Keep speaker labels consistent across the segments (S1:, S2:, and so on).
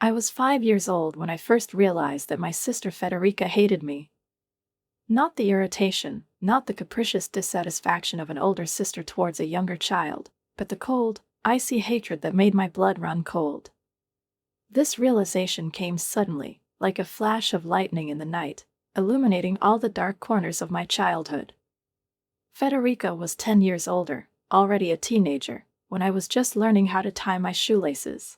S1: I was 5 years old when I first realized that my sister Federica hated me. Not the irritation, not the capricious dissatisfaction of an older sister towards a younger child, but the cold, icy hatred that made my blood run cold. This realization came suddenly, like a flash of lightning in the night, illuminating all the dark corners of my childhood. Federica was 10 years older, already a teenager, when I was just learning how to tie my shoelaces.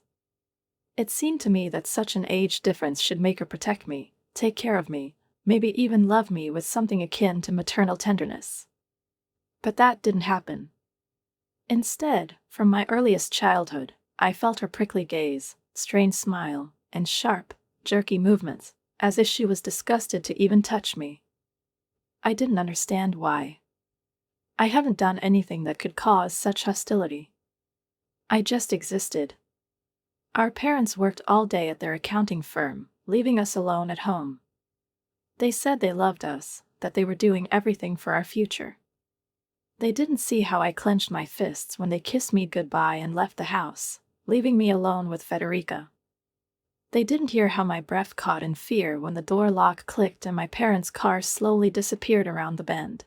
S1: It seemed to me that such an age difference should make her protect me, take care of me, maybe even love me with something akin to maternal tenderness. But that didn't happen. Instead, from my earliest childhood, I felt her prickly gaze, strained smile, and sharp, jerky movements, as if she was disgusted to even touch me. I didn't understand why. I haven't done anything that could cause such hostility. I just existed. Our parents worked all day at their accounting firm, leaving us alone at home. They said they loved us, that they were doing everything for our future. They didn't see how I clenched my fists when they kissed me goodbye and left the house, leaving me alone with Federica. They didn't hear how my breath caught in fear when the door lock clicked and my parents' car slowly disappeared around the bend.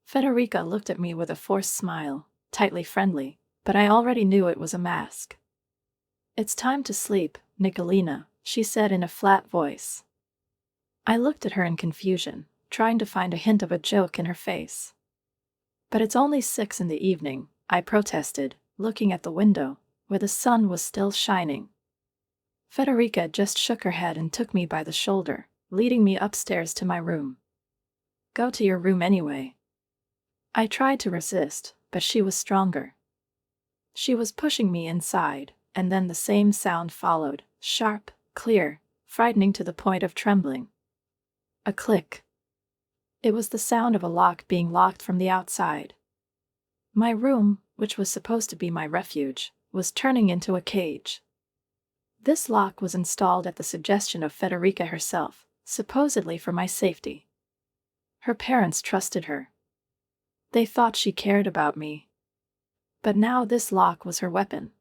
S1: Federica looked at me with a forced smile, tightly friendly, but I already knew it was a mask. "It's time to sleep, Nicolina," she said in a flat voice. I looked at her in confusion, trying to find a hint of a joke in her face. "But it's only 6 in the evening," I protested, looking at the window, where the sun was still shining. Federica just shook her head and took me by the shoulder, leading me upstairs to my room. "Go to your room anyway." I tried to resist, but she was stronger. She was pushing me inside, and then the same sound followed, sharp, clear, frightening to the point of trembling. A click. It was the sound of a lock being locked from the outside. My room, which was supposed to be my refuge, was turning into a cage. This lock was installed at the suggestion of Federica herself, supposedly for my safety. Her parents trusted her. They thought she cared about me. But now this lock was her weapon.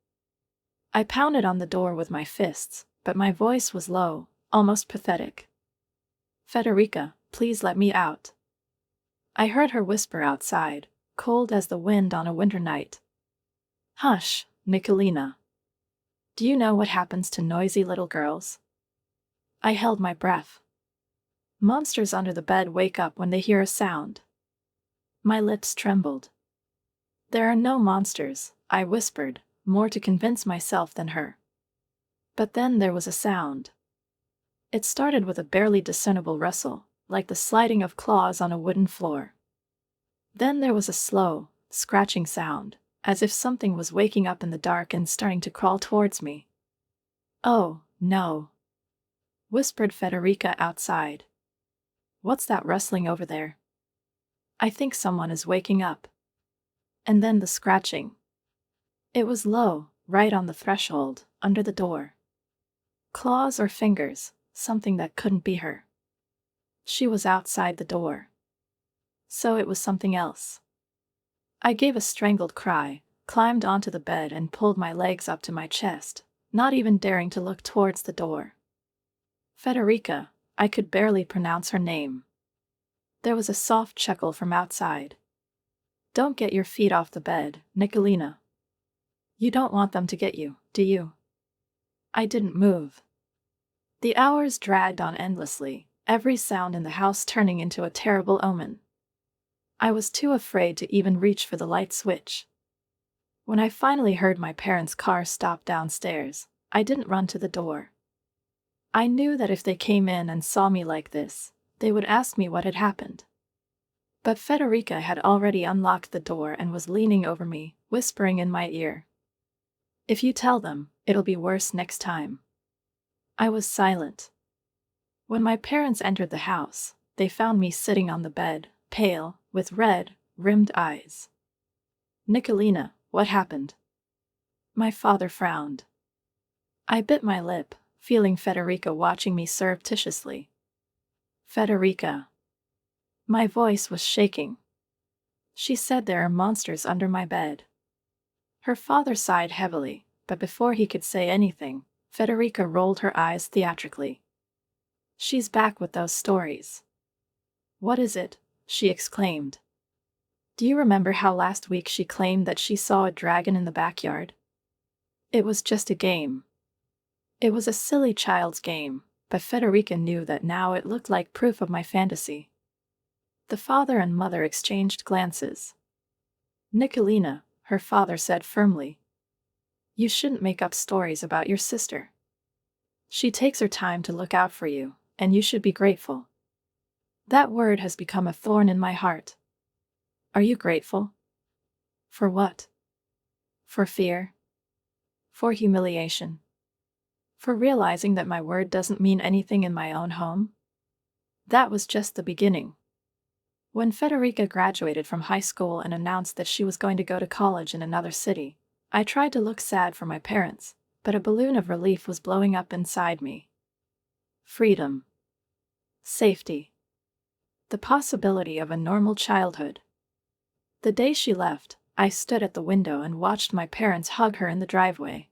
S1: I pounded on the door with my fists, but my voice was low, almost pathetic. "Federica, please let me out." I heard her whisper outside, cold as the wind on a winter night. "Hush, Nicolina. Do you know what happens to noisy little girls?" I held my breath. "Monsters under the bed wake up when they hear a sound." My lips trembled. "There are no monsters," I whispered, more to convince myself than her. But then there was a sound. It started with a barely discernible rustle, like the sliding of claws on a wooden floor. Then there was a slow, scratching sound, as if something was waking up in the dark and starting to crawl towards me. "Oh, no," whispered Federica outside. "What's that rustling over there?" "I think someone is waking up." And then the scratching. It was low, right on the threshold, under the door. Claws or fingers, something that couldn't be her. She was outside the door. So it was something else. I gave a strangled cry, climbed onto the bed and pulled my legs up to my chest, not even daring to look towards the door. Federica, I could barely pronounce her name. There was a soft chuckle from outside. "Don't get your feet off the bed, Nicolina. You don't want them to get you, do you?" I didn't move. The hours dragged on endlessly, every sound in the house turning into a terrible omen. I was too afraid to even reach for the light switch. When I finally heard my parents' car stop downstairs, I didn't run to the door. I knew that if they came in and saw me like this, they would ask me what had happened. But Federica had already unlocked the door and was leaning over me, whispering in my ear. "If you tell them, it'll be worse next time." I was silent. When my parents entered the house, they found me sitting on the bed, pale, with red, rimmed eyes. "Nicolina, what happened?" My father frowned. I bit my lip, feeling Federica watching me surreptitiously. "Federica." My voice was shaking. "She said there are monsters under my bed." Her father sighed heavily, but before he could say anything, Federica rolled her eyes theatrically. She's back with those stories. What is it? She exclaimed. Do you remember how last week she claimed that she saw a dragon in the backyard? It was just a game. It was a silly child's game, but Federica knew that now it looked like proof of my fantasy. The father and mother exchanged glances. Nicolina, her father said firmly. You shouldn't make up stories about your sister. She takes her time to look out for you, and you should be grateful. That word has become a thorn in my heart. Are you grateful? For what? For fear? For humiliation? For realizing that my word doesn't mean anything in my own home? That was just the beginning. When Federica graduated from high school and announced that she was going to go to college in another city, I tried to look sad for my parents, but a balloon of relief was blowing up inside me. Freedom. Safety. The possibility of a normal childhood. The day she left, I stood at the window and watched my parents hug her in the driveway.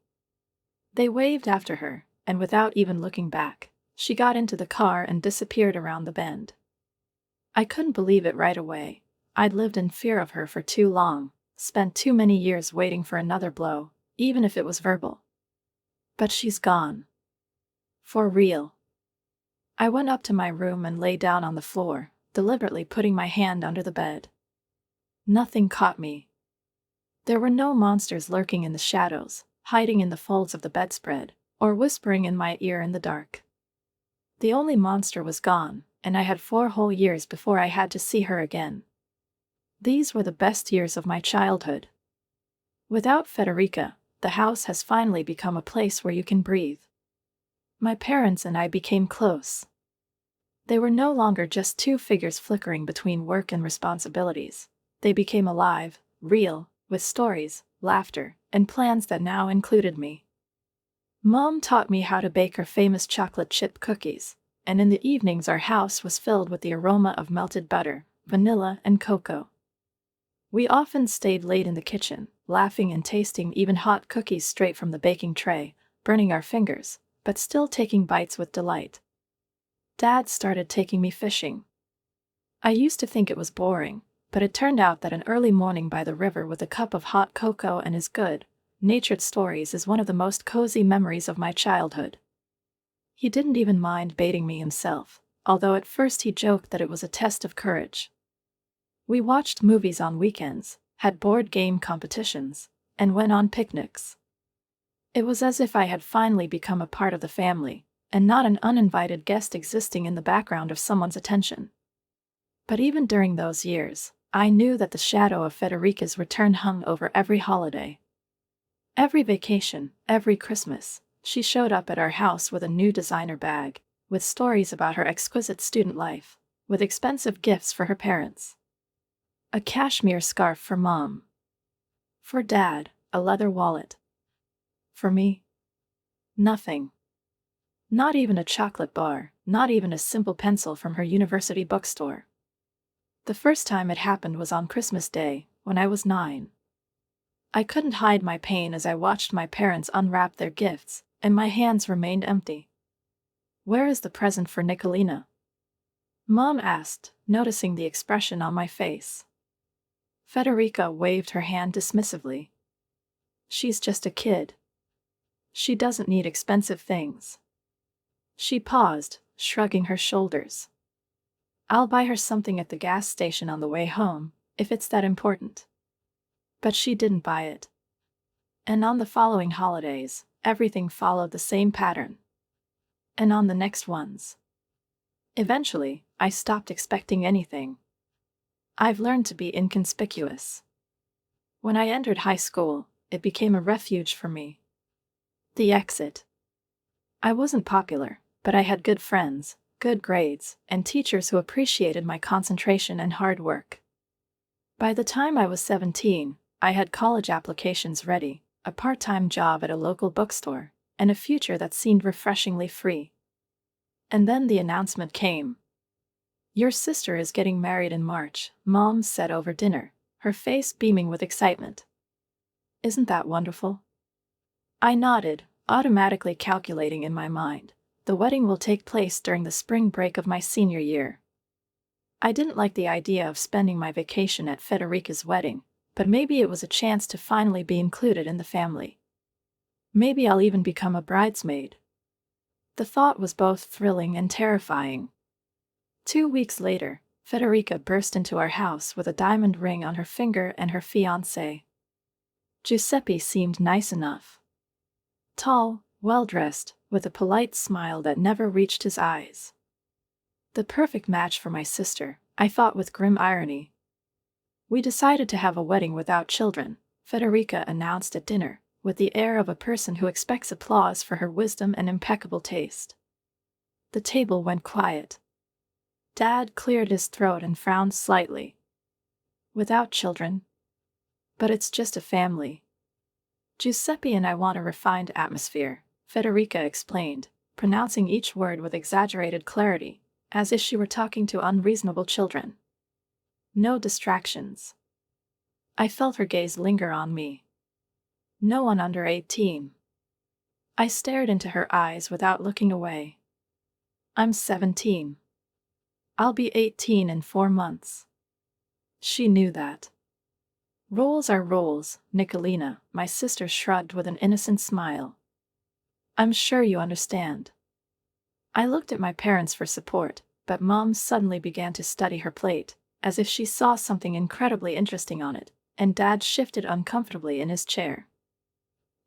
S1: They waved after her, and without even looking back, she got into the car and disappeared around the bend. I couldn't believe it right away. I'd lived in fear of her for too long, spent too many years waiting for another blow, even if it was verbal. But she's gone. For real. I went up to my room and lay down on the floor, deliberately putting my hand under the bed. Nothing caught me. There were no monsters lurking in the shadows, hiding in the folds of the bedspread, or whispering in my ear in the dark. The only monster was gone, and I had 4 whole years before I had to see her again. These were the best years of my childhood. Without Federica, the house has finally become a place where you can breathe. My parents and I became close. They were no longer just 2 figures flickering between work and responsibilities. They became alive, real, with stories, laughter, and plans that now included me. Mom taught me how to bake her famous chocolate chip cookies, and in the evenings our house was filled with the aroma of melted butter, vanilla, and cocoa. We often stayed late in the kitchen, laughing and tasting even hot cookies straight from the baking tray, burning our fingers, but still taking bites with delight. Dad started taking me fishing. I used to think it was boring, but it turned out that an early morning by the river with a cup of hot cocoa and his good-natured stories is one of the most cozy memories of my childhood. He didn't even mind baiting me himself, although at first he joked that it was a test of courage. We watched movies on weekends, had board game competitions, and went on picnics. It was as if I had finally become a part of the family, and not an uninvited guest existing in the background of someone's attention. But even during those years, I knew that the shadow of Federica's return hung over every holiday. Every vacation, every Christmas, she showed up at our house with a new designer bag, with stories about her exquisite student life, with expensive gifts for her parents. A cashmere scarf for Mom. For Dad, a leather wallet. For me? Nothing. Not even a chocolate bar, not even a simple pencil from her university bookstore. The first time it happened was on Christmas Day, when I was 9. I couldn't hide my pain as I watched my parents unwrap their gifts, and my hands remained empty. Where is the present for Nicolina? Mom asked, noticing the expression on my face. Federica waved her hand dismissively. She's just a kid. She doesn't need expensive things. She paused, shrugging her shoulders. I'll buy her something at the gas station on the way home, if it's that important. But she didn't buy it. And on the following holidays, everything followed the same pattern. And on the next ones. Eventually, I stopped expecting anything. I've learned to be inconspicuous. When I entered high school, it became a refuge for me. The exit. I wasn't popular, but I had good friends, good grades, and teachers who appreciated my concentration and hard work. By the time I was 17, I had college applications ready, a part-time job at a local bookstore, and a future that seemed refreshingly free. And then the announcement came. Your sister is getting married in March, Mom said over dinner, her face beaming with excitement. Isn't that wonderful? I nodded, automatically calculating in my mind. The wedding will take place during the spring break of my senior year. I didn't like the idea of spending my vacation at Federica's wedding, but maybe it was a chance to finally be included in the family. Maybe I'll even become a bridesmaid. The thought was both thrilling and terrifying. 2 weeks later, Federica burst into our house with a diamond ring on her finger and her fiancé. Giuseppe seemed nice enough. Tall, well-dressed, with a polite smile that never reached his eyes. The perfect match for my sister, I thought with grim irony. We decided to have a wedding without children, Federica announced at dinner, with the air of a person who expects applause for her wisdom and impeccable taste. The table went quiet. Dad cleared his throat and frowned slightly. Without children? But it's just a family. Giuseppe and I want a refined atmosphere, Federica explained, pronouncing each word with exaggerated clarity, as if she were talking to unreasonable children. No distractions. I felt her gaze linger on me. No one under 18. I stared into her eyes without looking away. I'm 17. I'll be 18 in 4 months. She knew that. Rules are rules, Nicolina, my sister shrugged with an innocent smile. I'm sure you understand. I looked at my parents for support, but Mom suddenly began to study her plate, as if she saw something incredibly interesting on it, and Dad shifted uncomfortably in his chair.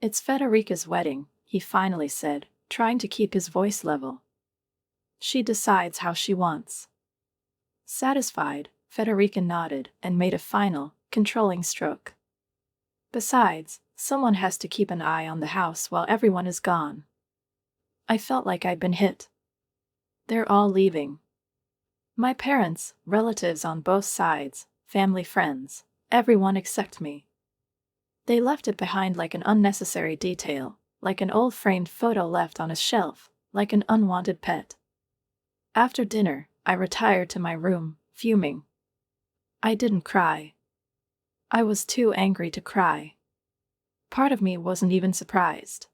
S1: It's Federica's wedding, he finally said, trying to keep his voice level. She decides how she wants. Satisfied, Federica nodded and made a final, controlling stroke. Besides, someone has to keep an eye on the house while everyone is gone. I felt like I'd been hit. They're all leaving. My parents, relatives on both sides, family friends, everyone except me. They left it behind like an unnecessary detail, like an old framed photo left on a shelf, like an unwanted pet. After dinner, I retired to my room, fuming. I didn't cry. I was too angry to cry. Part of me wasn't even surprised.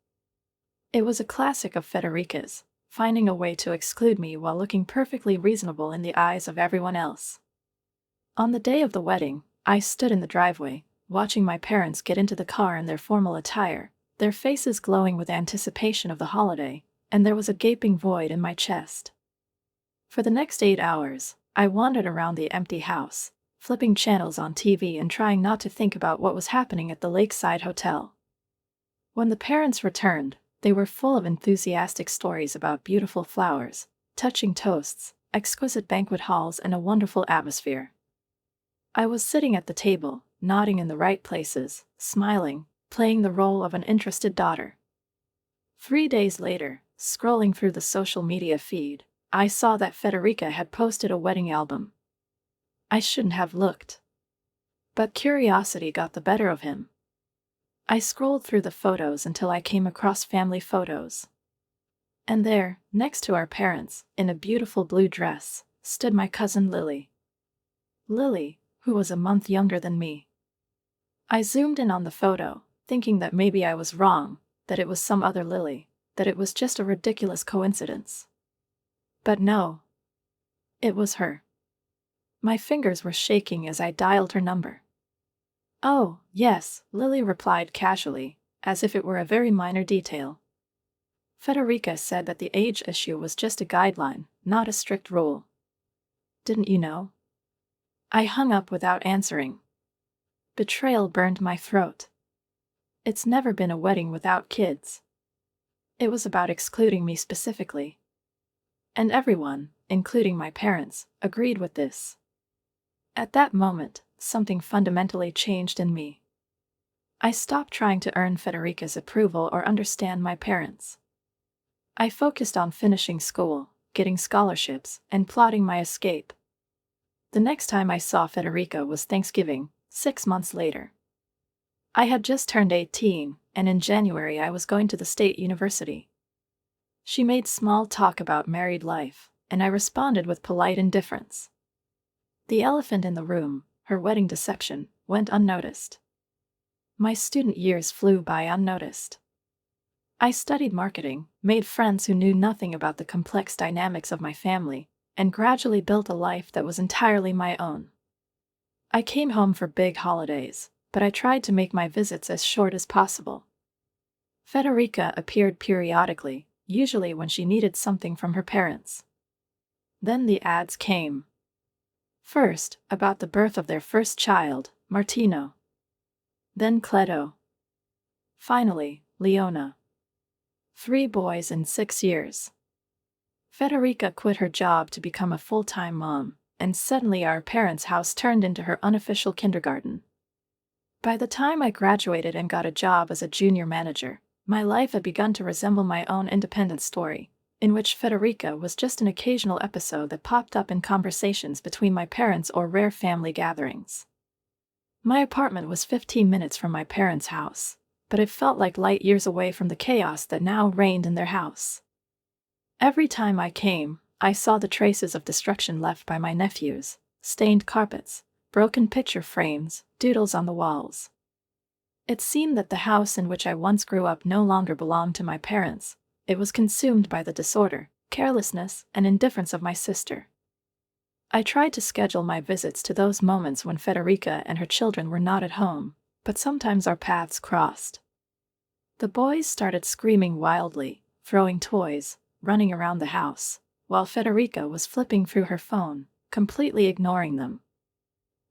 S1: It was a classic of Federica's, finding a way to exclude me while looking perfectly reasonable in the eyes of everyone else. On the day of the wedding, I stood in the driveway, watching my parents get into the car in their formal attire, their faces glowing with anticipation of the holiday, and there was a gaping void in my chest. For the next 8 hours, I wandered around the empty house, flipping channels on TV and trying not to think about what was happening at the lakeside hotel. When the parents returned, they were full of enthusiastic stories about beautiful flowers, touching toasts, exquisite banquet halls, and a wonderful atmosphere. I was sitting at the table, nodding in the right places, smiling, playing the role of an interested daughter. 3 days later, scrolling through the social media feed, I saw that Federica had posted a wedding album. I shouldn't have looked. But curiosity got the better of him. I scrolled through the photos until I came across family photos. And there, next to our parents, in a beautiful blue dress, stood my cousin Lily. Lily, who was a month younger than me. I zoomed in on the photo, thinking that maybe I was wrong, that it was some other Lily, that it was just a ridiculous coincidence. But no. It was her. My fingers were shaking as I dialed her number. "Oh, yes," Lily replied casually, as if it were a very minor detail. Federica said that the age issue was just a guideline, not a strict rule. Didn't you know? I hung up without answering. Betrayal burned my throat. It's never been a wedding without kids. It was about excluding me specifically. And everyone, including my parents, agreed with this. At that moment, something fundamentally changed in me. I stopped trying to earn Federica's approval or understand my parents. I focused on finishing school, getting scholarships, and plotting my escape. The next time I saw Federica was Thanksgiving, 6 months later. I had just turned 18, and in January I was going to the state university. She made small talk about married life, and I responded with polite indifference. The elephant in the room, her wedding deception, went unnoticed. My student years flew by unnoticed. I studied marketing, made friends who knew nothing about the complex dynamics of my family, and gradually built a life that was entirely my own. I came home for big holidays, but I tried to make my visits as short as possible. Federica appeared periodically, usually when she needed something from her parents. Then the ads came. First, about the birth of their first child, Martino. Then Cleto. Finally, Leona. 3 boys in 6 years. Federica quit her job to become a full-time mom, and suddenly our parents' house turned into her unofficial kindergarten. By the time I graduated and got a job as a junior manager, my life had begun to resemble my own independent story, in which Federica was just an occasional episode that popped up in conversations between my parents or rare family gatherings. My apartment was 15 minutes from my parents' house, but it felt like light years away from the chaos that now reigned in their house. Every time I came, I saw the traces of destruction left by my nephews: stained carpets, broken picture frames, doodles on the walls. It seemed that the house in which I once grew up no longer belonged to my parents. It was consumed by the disorder, carelessness, and indifference of my sister. I tried to schedule my visits to those moments when Federica and her children were not at home, but sometimes our paths crossed. The boys started screaming wildly, throwing toys, running around the house, while Federica was flipping through her phone, completely ignoring them.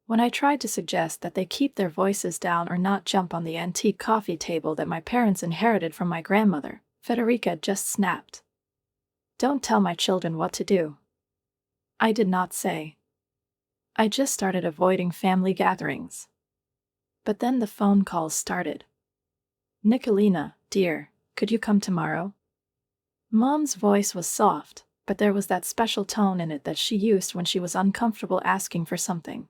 S1: When I tried to suggest that they keep their voices down or not jump on the antique coffee table that my parents inherited from my grandmother, Federica just snapped. "Don't tell my children what to do." I did not say. I just started avoiding family gatherings. But then the phone calls started. "Nicolina, dear, could you come tomorrow?" Mom's voice was soft, but there was that special tone in it that she used when she was uncomfortable asking for something.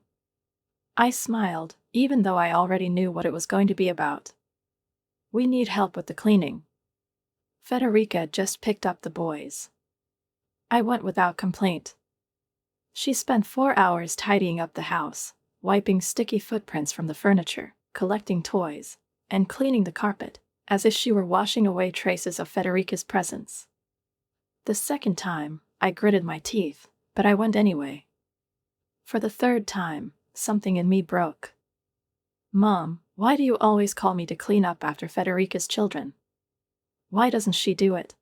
S1: I smiled, even though I already knew what it was going to be about. "We need help with the cleaning." Federica just picked up the boys. I went without complaint. She spent 4 hours tidying up the house, wiping sticky footprints from the furniture, collecting toys, and cleaning the carpet, as if she were washing away traces of Federica's presence. The second time, I gritted my teeth, but I went anyway. For the third time, something in me broke. "Mom, why do you always call me to clean up after Federica's children? Why doesn't she do it?"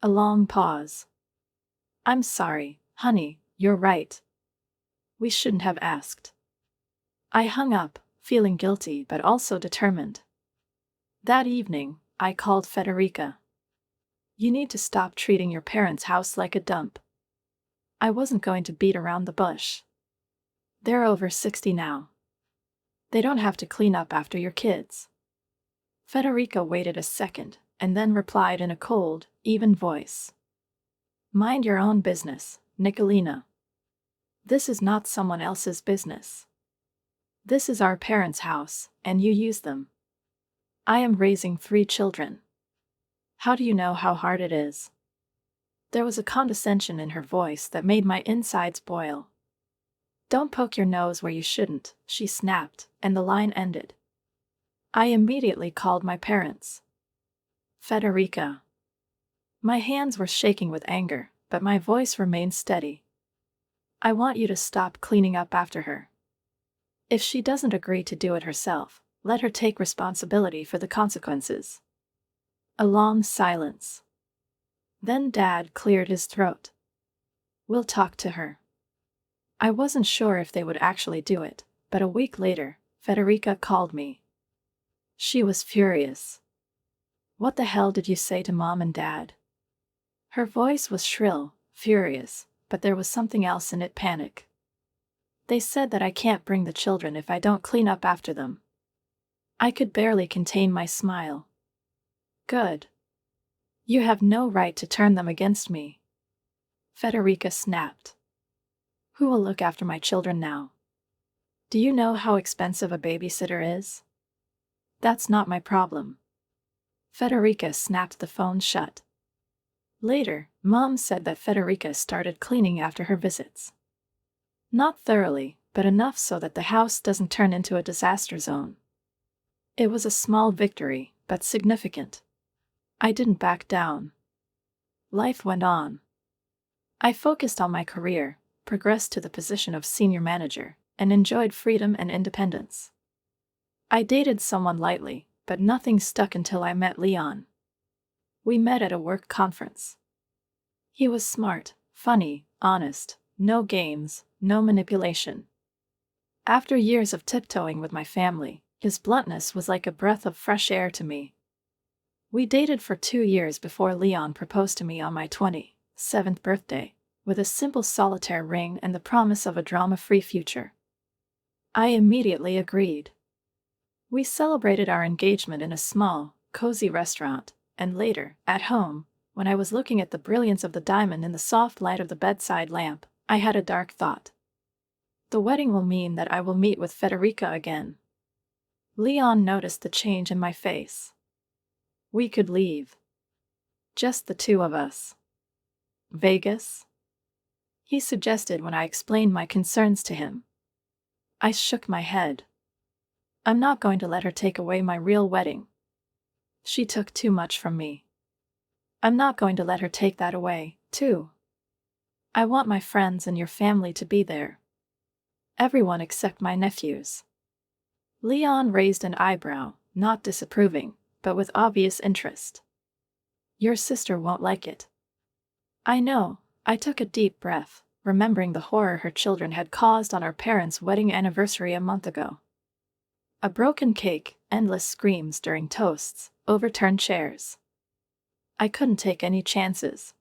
S1: A long pause. "I'm sorry, honey, you're right. We shouldn't have asked." I hung up, feeling guilty but also determined. That evening, I called Federica. "You need to stop treating your parents' house like a dump." I wasn't going to beat around the bush. They're over 60 now. They don't have to clean up after your kids. Federica waited a second, and then replied in a cold, even voice. "Mind your own business, Nicolina. This is not someone else's business. This is our parents' house, and you use them. I am raising 3 children. How do you know how hard it is?" There was a condescension in her voice that made my insides boil. "Don't poke your nose where you shouldn't," she snapped, and the line ended. I immediately called my parents. "Federica." My hands were shaking with anger, but my voice remained steady. "I want you to stop cleaning up after her. If she doesn't agree to do it herself, let her take responsibility for the consequences." A long silence. Then Dad cleared his throat. "We'll talk to her." I wasn't sure if they would actually do it, but a week later, Federica called me. She was furious. "What the hell did you say to Mom and Dad?" Her voice was shrill, furious, but there was something else in it: panic. "They said that I can't bring the children if I don't clean up after them." I could barely contain my smile. "Good. You have no right to turn them against me." Federica snapped. "Who will look after my children now? Do you know how expensive a babysitter is? That's not my problem." Federica snapped the phone shut. Later, Mom said that Federica started cleaning after her visits. Not thoroughly, but enough so that the house doesn't turn into a disaster zone. It was a small victory, but significant. I didn't back down. Life went on. I focused on my career, progressed to the position of senior manager, and enjoyed freedom and independence. I dated someone lightly, but nothing stuck until I met Leon. We met at a work conference. He was smart, funny, honest, no games, no manipulation. After years of tiptoeing with my family, his bluntness was like a breath of fresh air to me. We dated for 2 years before Leon proposed to me on my 27th birthday, with a simple solitaire ring and the promise of a drama-free future. I immediately agreed. We celebrated our engagement in a small, cozy restaurant, and later, at home, when I was looking at the brilliance of the diamond in the soft light of the bedside lamp, I had a dark thought. The wedding will mean that I will meet with Federica again. Leon noticed the change in my face. We could leave. Just the two of us. Vegas? He suggested when I explained my concerns to him. I shook my head. I'm not going to let her take away my real wedding. She took too much from me. I'm not going to let her take that away, too. I want my friends and your family to be there. Everyone except my nephews. Leon raised an eyebrow, not disapproving, but with obvious interest. Your sister won't like it. I know. I took a deep breath, remembering the horror her children had caused on our parents' wedding anniversary a month ago. A broken cake, endless screams during toasts, overturned chairs. I couldn't take any chances.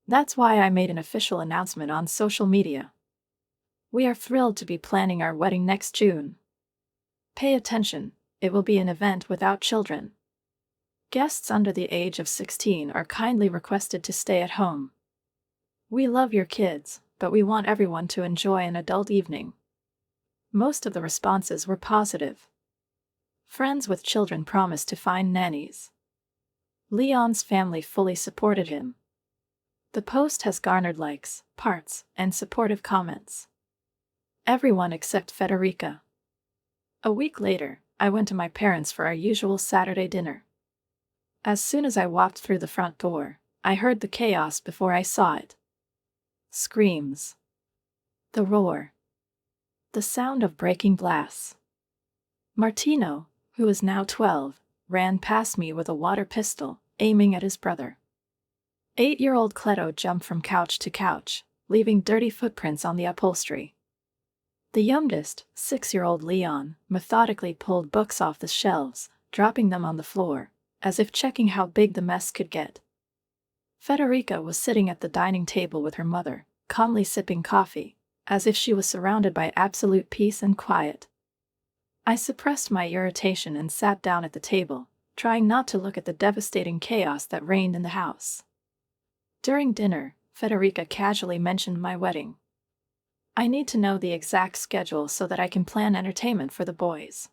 S1: That's why I made an official announcement on social media. We are thrilled to be planning our wedding next June. Pay attention, it will be an event without children. Guests under the age of 16 are kindly requested to stay at home. We love your kids, but we want everyone to enjoy an adult evening. Most of the responses were positive. Friends with children promised to find nannies. Leon's family fully supported him. The post has garnered likes, parts, and supportive comments. Everyone except Federica. A week later, I went to my parents for our usual Saturday dinner. As soon as I walked through the front door, I heard the chaos before I saw it. Screams. The roar. The sound of breaking glass. Martino, who is now 12, ran past me with a water pistol, aiming at his brother. 8-year-old Cleto jumped from couch to couch, leaving dirty footprints on the upholstery. The youngest, 6-year-old Leon, methodically pulled books off the shelves, dropping them on the floor, as if checking how big the mess could get. Federica was sitting at the dining table with her mother, calmly sipping coffee, as if she was surrounded by absolute peace and quiet. I suppressed my irritation and sat down at the table, trying not to look at the devastating chaos that reigned in the house. During dinner, Federica casually mentioned my wedding. I need to know the exact schedule so that I can plan entertainment for the boys.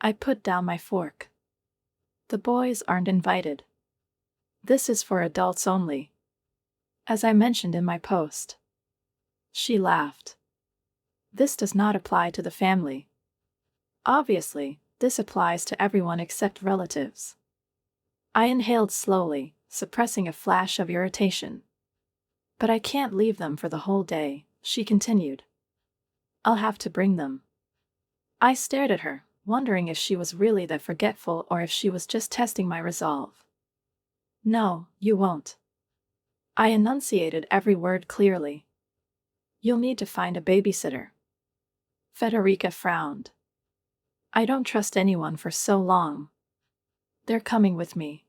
S1: I put down my fork. The boys aren't invited. This is for adults only. As I mentioned in my post. She laughed. This does not apply to the family. Obviously, this applies to everyone except relatives. I inhaled slowly, suppressing a flash of irritation. But I can't leave them for the whole day, she continued. I'll have to bring them. I stared at her, wondering if she was really that forgetful or if she was just testing my resolve. No, you won't. I enunciated every word clearly. You'll need to find a babysitter. Federica frowned. I don't trust anyone for so long. They're coming with me.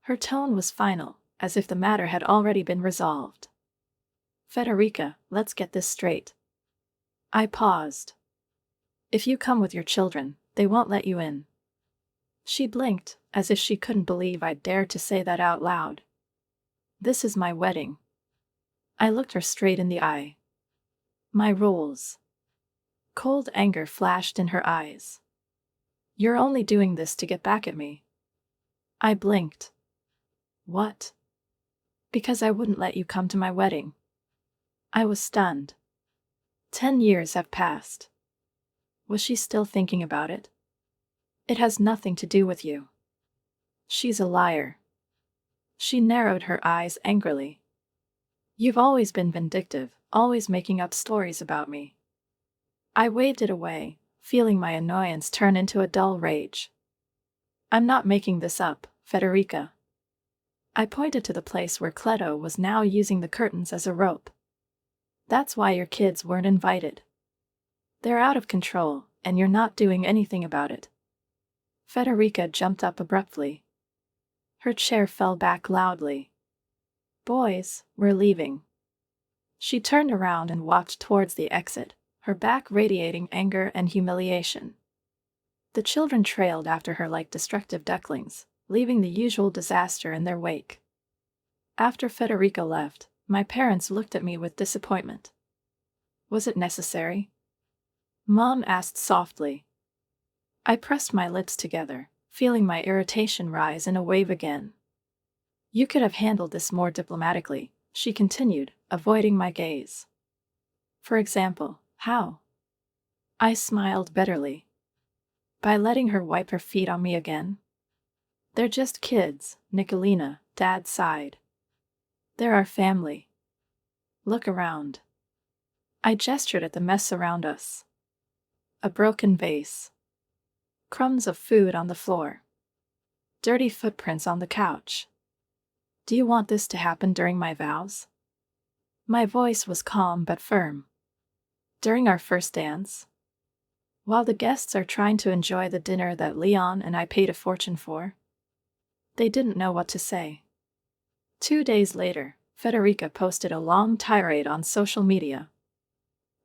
S1: Her tone was final, as if the matter had already been resolved. Federica, let's get this straight. I paused. If you come with your children, they won't let you in. She blinked, as if she couldn't believe I'd dared to say that out loud. This is my wedding. I looked her straight in the eye. My rules. Cold anger flashed in her eyes. You're only doing this to get back at me. I blinked. What? Because I wouldn't let you come to my wedding. I was stunned. 10 years have passed. Was she still thinking about it? It has nothing to do with you. She's a liar. She narrowed her eyes angrily. You've always been vindictive, always making up stories about me. I waved it away, feeling my annoyance turn into a dull rage. I'm not making this up, Federica. I pointed to the place where Cleto was now using the curtains as a rope. That's why your kids weren't invited. They're out of control, and you're not doing anything about it. Federica jumped up abruptly. Her chair fell back loudly. Boys, we're leaving. She turned around and walked towards the exit, her back radiating anger and humiliation. The children trailed after her like destructive ducklings, leaving the usual disaster in their wake. After Federica left, my parents looked at me with disappointment. Was it necessary? Mom asked softly. I pressed my lips together, feeling my irritation rise in a wave again. You could have handled this more diplomatically, she continued, avoiding my gaze. For example, how? I smiled bitterly. By letting her wipe her feet on me again? They're just kids, Nicolina, Dad sighed. They're our family. Look around. I gestured at the mess around us. A broken vase. Crumbs of food on the floor. Dirty footprints on the couch. Do you want this to happen during my vows? My voice was calm but firm. During our first dance? While the guests are trying to enjoy the dinner that Leon and I paid a fortune for? They didn't know what to say. 2 days later, Federica posted a long tirade on social media.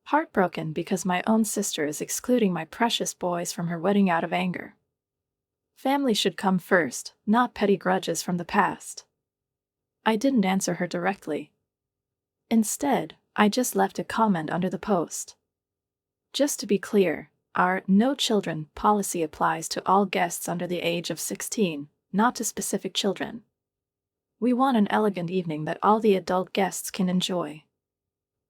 S1: Heartbroken because my own sister is excluding my precious boys from her wedding out of anger. Family should come first, not petty grudges from the past. I didn't answer her directly. Instead, I just left a comment under the post. Just to be clear, our no children policy applies to all guests under the age of 16, not to specific children. We want an elegant evening that all the adult guests can enjoy.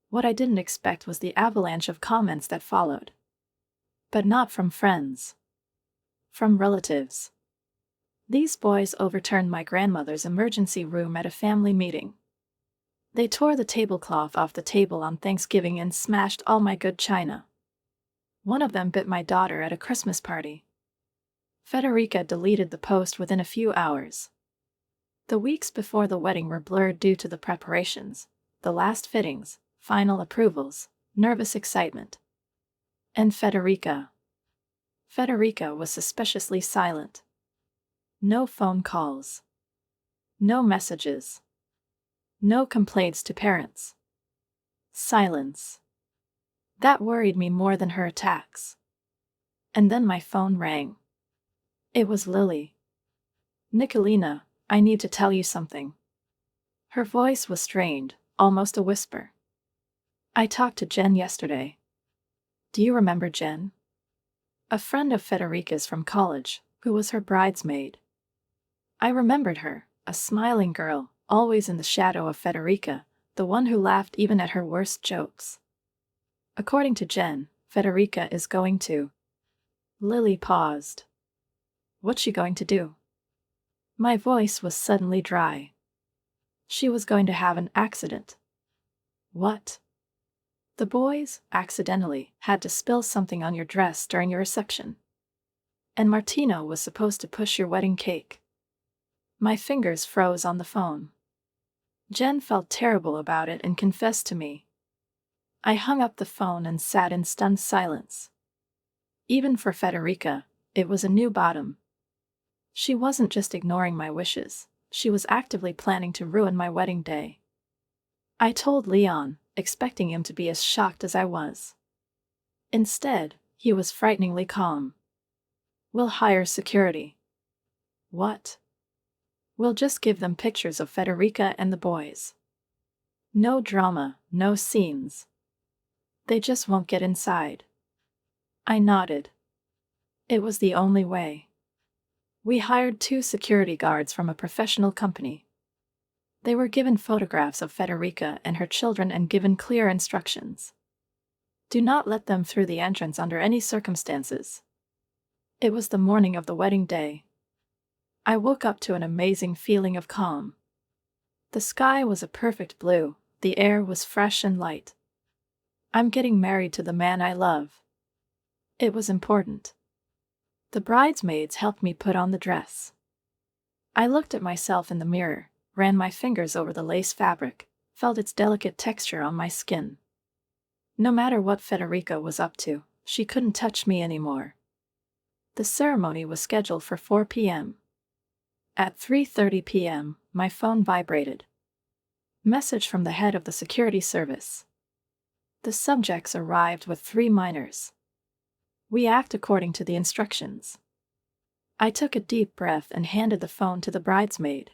S1: What I didn't expect was the avalanche of comments that followed. But not from friends. From relatives. These boys overturned my grandmother's emergency room at a family meeting. They tore the tablecloth off the table on Thanksgiving and smashed all my good china. One of them bit my daughter at a Christmas party. Federica deleted the post within a few hours. The weeks before the wedding were blurred due to the preparations, the last fittings, final approvals, nervous excitement. And Federica. Federica was suspiciously silent. No phone calls. No messages. No complaints to parents. Silence. That worried me more than her attacks. And then my phone rang. It was Lily. Nicolina, I need to tell you something. Her voice was strained, almost a whisper. I talked to Jen yesterday. Do you remember Jen? A friend of Federica's from college, who was her bridesmaid. I remembered her, a smiling girl, always in the shadow of Federica, the one who laughed even at her worst jokes. According to Jen, Federica is going to. Lily paused. What's she going to do? My voice was suddenly dry. She was going to have an accident. What? The boys, accidentally, had to spill something on your dress during your reception. And Martino was supposed to push your wedding cake. My fingers froze on the phone. Jen felt terrible about it and confessed to me. I hung up the phone and sat in stunned silence. Even for Federica, it was a new bottom. She wasn't just ignoring my wishes, she was actively planning to ruin my wedding day. I told Leon, expecting him to be as shocked as I was. Instead, he was frighteningly calm. We'll hire security. What? We'll just give them pictures of Federica and the boys. No drama, no scenes. They just won't get inside. I nodded. It was the only way. We hired 2 security guards from a professional company. They were given photographs of Federica and her children and given clear instructions. Do not let them through the entrance under any circumstances. It was the morning of the wedding day. I woke up to an amazing feeling of calm. The sky was a perfect blue, the air was fresh and light. I'm getting married to the man I love. It was important. The bridesmaids helped me put on the dress. I looked at myself in the mirror, ran my fingers over the lace fabric, felt its delicate texture on my skin. No matter what Federica was up to, she couldn't touch me anymore. The ceremony was scheduled for 4 p.m. At 3:30 p.m., my phone vibrated. Message from the head of the security service. The subjects arrived with 3 minors. We act according to the instructions. I took a deep breath and handed the phone to the bridesmaid.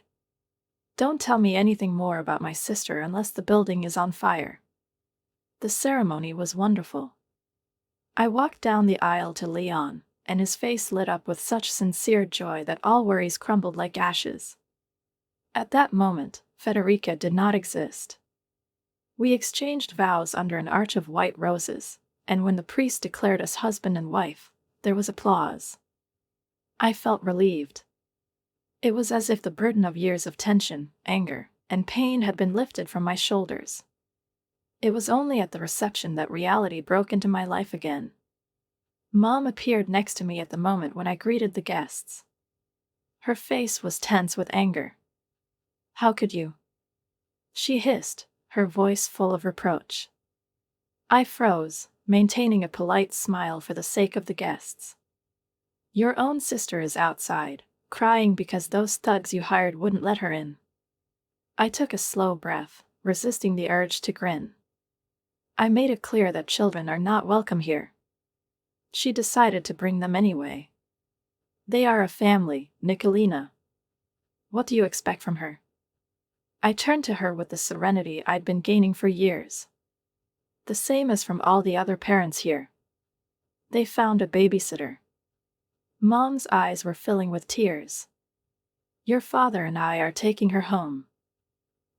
S1: Don't tell me anything more about my sister unless the building is on fire. The ceremony was wonderful. I walked down the aisle to Leon, and his face lit up with such sincere joy that all worries crumbled like ashes. At that moment, Federica did not exist. We exchanged vows under an arch of white roses, and when the priest declared us husband and wife, there was applause. I felt relieved. It was as if the burden of years of tension, anger, and pain had been lifted from my shoulders. It was only at the reception that reality broke into my life again. Mom appeared next to me at the moment when I greeted the guests. Her face was tense with anger. "How could you?" she hissed, her voice full of reproach. I froze, maintaining a polite smile for the sake of the guests. "Your own sister is outside, crying because those thugs you hired wouldn't let her in." I took a slow breath, resisting the urge to grin. I made it clear that children are not welcome here. She decided to bring them anyway. They are a family, Nicolina. What do you expect from her? I turned to her with the serenity I'd been gaining for years. The same as from all the other parents here. They found a babysitter. Mom's eyes were filling with tears. "Your father and I are taking her home.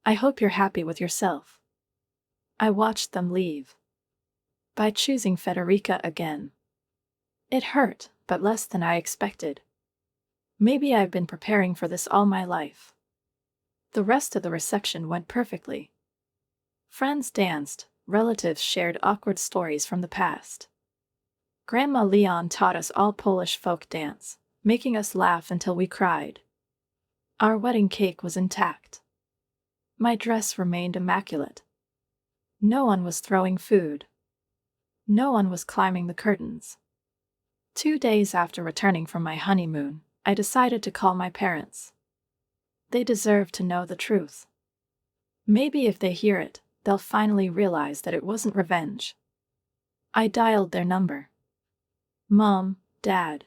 S1: I hope you're happy with yourself." I watched them leave. By choosing Federica again. It hurt, but less than I expected. Maybe I've been preparing for this all my life. The rest of the reception went perfectly. Friends danced, relatives shared awkward stories from the past. Grandma Leon taught us all Polish folk dance, making us laugh until we cried. Our wedding cake was intact. My dress remained immaculate. No one was throwing food. No one was climbing the curtains. 2 days after returning from my honeymoon, I decided to call my parents. They deserve to know the truth. Maybe if they hear it, they'll finally realize that it wasn't revenge. I dialed their number. "Mom, Dad."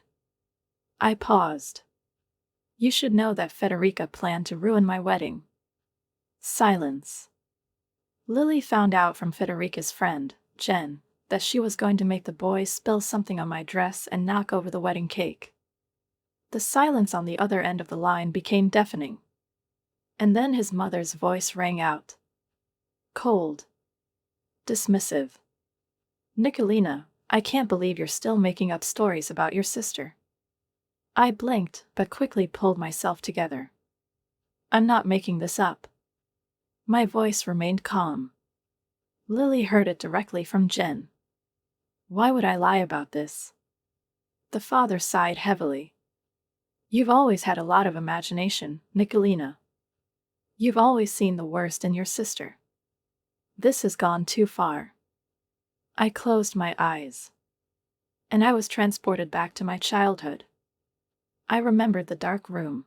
S1: I paused. "You should know that Federica planned to ruin my wedding." Silence. Lily found out from Federica's friend, Jen, that she was going to make the boys spill something on my dress and knock over the wedding cake. The silence on the other end of the line became deafening. And then his mother's voice rang out. Cold. Dismissive. "Nicolina, I can't believe you're still making up stories about your sister." I blinked, but quickly pulled myself together. "I'm not making this up." My voice remained calm. Lily heard it directly from Jen. "Why would I lie about this?" The father sighed heavily. "You've always had a lot of imagination, Nicolina. You've always seen the worst in your sister. This has gone too far." I closed my eyes. And I was transported back to my childhood. I remembered the dark room.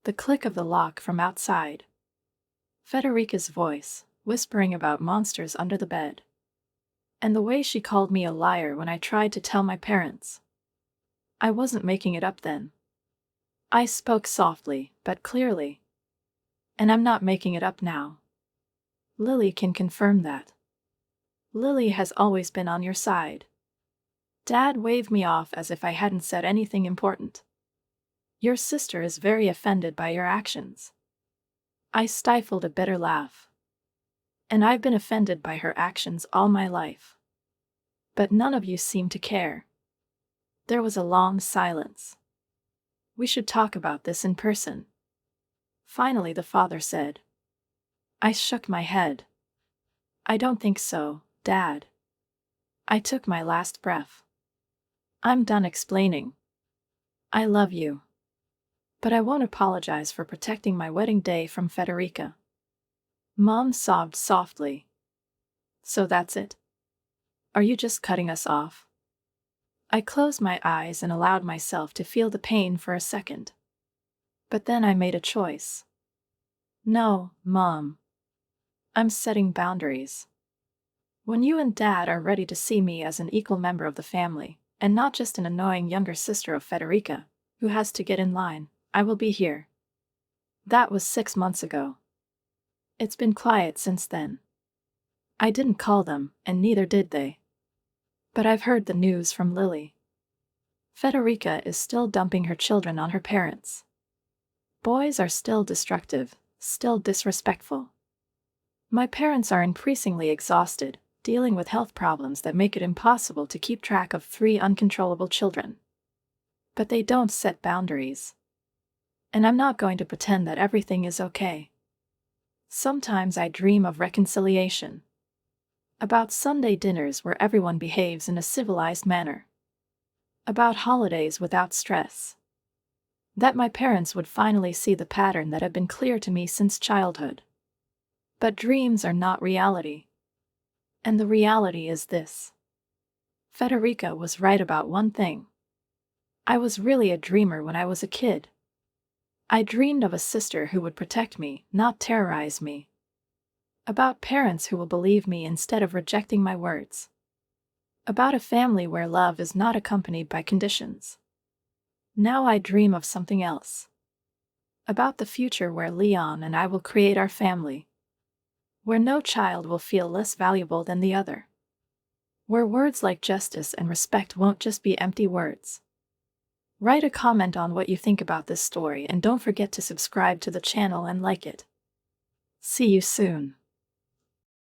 S1: The click of the lock from outside. Federica's voice, whispering about monsters under the bed. And the way she called me a liar when I tried to tell my parents. I wasn't making it up then. I spoke softly, but clearly. And I'm not making it up now. Lily can confirm that. Lily has always been on your side. Dad waved me off as if I hadn't said anything important. Your sister is very offended by your actions. I stifled a bitter laugh. And I've been offended by her actions all my life. But none of you seem to care. There was a long silence. We should talk about this in person. Finally, the father said. I shook my head. I don't think so, Dad. I took my last breath. I'm done explaining. I love you. But I won't apologize for protecting my wedding day from Federica. Mom sobbed softly. So that's it? Are you just cutting us off? I closed my eyes and allowed myself to feel the pain for a second. But then I made a choice. No, Mom. I'm setting boundaries. When you and Dad are ready to see me as an equal member of the family, and not just an annoying younger sister of Federica, who has to get in line, I will be here. That was 6 months ago. It's been quiet since then. I didn't call them, and neither did they. But I've heard the news from Lily. Federica is still dumping her children on her parents. Boys are still destructive, still disrespectful. My parents are increasingly exhausted, dealing with health problems that make it impossible to keep track of 3 uncontrollable children. But they don't set boundaries. And I'm not going to pretend that everything is okay. Sometimes I dream of reconciliation. About Sunday dinners where everyone behaves in a civilized manner. About holidays without stress. That my parents would finally see the pattern that had been clear to me since childhood. But dreams are not reality. And the reality is this. Federica was right about one thing. I was really a dreamer when I was a kid. I dreamed of a sister who would protect me, not terrorize me. About parents who will believe me instead of rejecting my words. About a family where love is not accompanied by conditions. Now I dream of something else. About the future where Leon and I will create our family. Where no child will feel less valuable than the other. Where words like justice and respect won't just be empty words. Write a comment on what you think about this story and don't forget to subscribe to the channel and like it. See you soon.